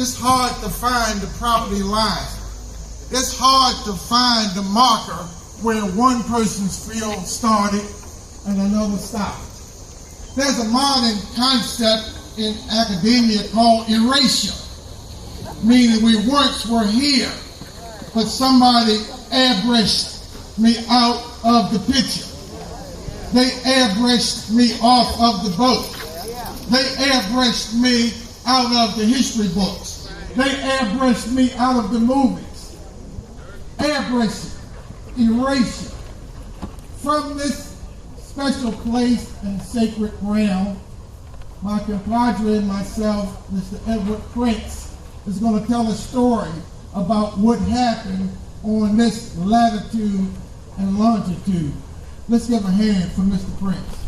it's hard to find the property line. It's hard to find the marker where one person's field started and another stopped. There's a modern concept in academia called erasure, meaning we once were here, but somebody airbrushed me out of the picture. They airbrushed me off of the boat. They airbrushed me out of the history books. They airbrushed me out of the movies. Airbrushing, erasure. From this special place and sacred realm, my compadre and myself, Mr. Edward Prince, is going to tell a story about what happened on this latitude and longitude. Let's give a hand for Mr. Prince.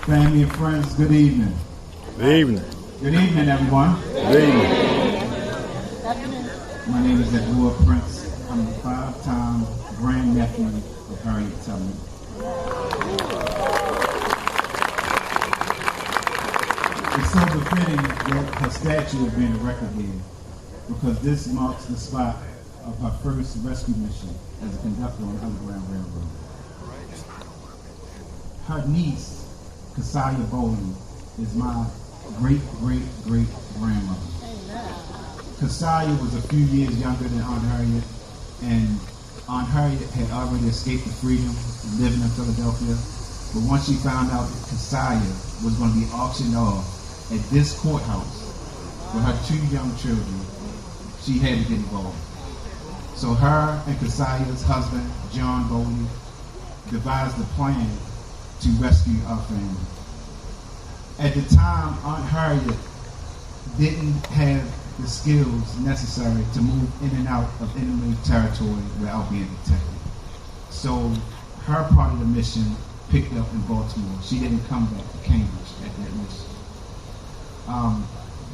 Family and friends, good evening. Good evening. Good evening, everyone. Good evening. My name is Edward Prince. I'm a 5-time grandnephew of Harriet Tubman. It's so befitting that her statue is being erected here, because this marks the spot of her first rescue mission as a conductor on the Underground Railroad. Her niece, Keziah Bowling, is my great-great-great-grandmother. Keziah was a few years younger than Aunt Harriet, and Aunt Harriet had already escaped to freedom living in Philadelphia. But once she found out that Keziah was going to be auctioned off at this courthouse with her 2 young children, she had to get involved. So her and Keziah's husband, John Bowley, devised a plan to rescue our family. At the time, Aunt Harriet didn't have the skills necessary to move in and out of enemy territory without being detected. So her part of the mission picked up in Baltimore. She didn't come back to Cambridge at that mission.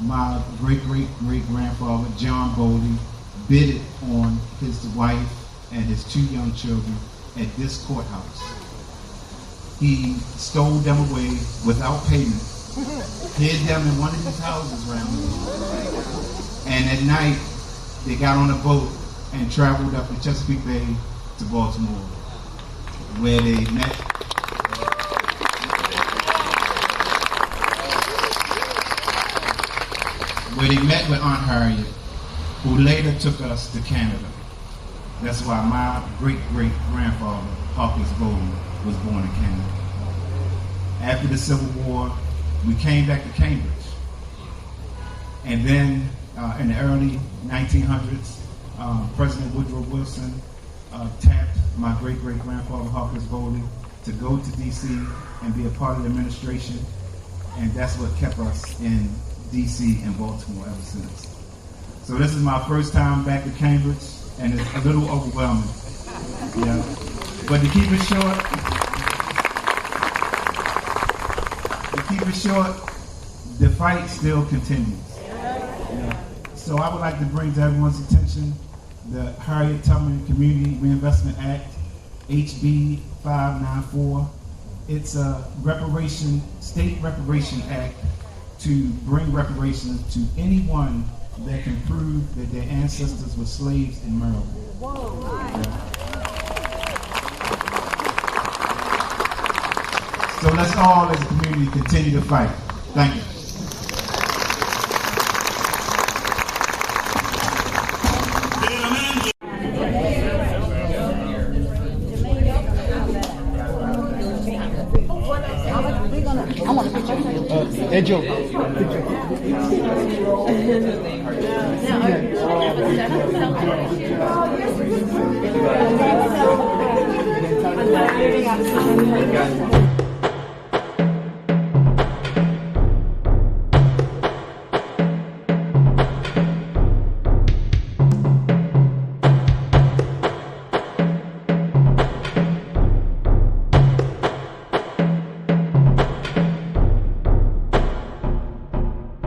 My great-great-great-grandfather, John Bowley, bidded on his wife and his 2 young children at this courthouse. He stole them away without payment, hid them in one of his houses around here, and at night they got on a boat and traveled up the Chesapeake Bay to Baltimore, where they met with Aunt Harriet, who later took us to Canada. That's why my great-great-grandfather, Hawkins Bowling, was born in Canada. After the Civil War, we came back to Cambridge. And then in the early 1900s, President Woodrow Wilson tapped my great-great-grandfather, Hawkins Bowling, to go to D.C. and be a part of the administration. And that's what kept us in D.C. and Baltimore ever since. So this is my first time back to Cambridge, and it's a little overwhelming. Yeah. But to keep it short, the fight still continues. Yeah. So I would like to bring to everyone's attention the Harriet Tubman Community Reinvestment Act, HB 594. It's a state reparation act to bring reparations to anyone that can prove that their ancestors were slaves in Maryland. Whoa. Yeah. So let's all as a community continue to fight. Thank you. Hey, Joe.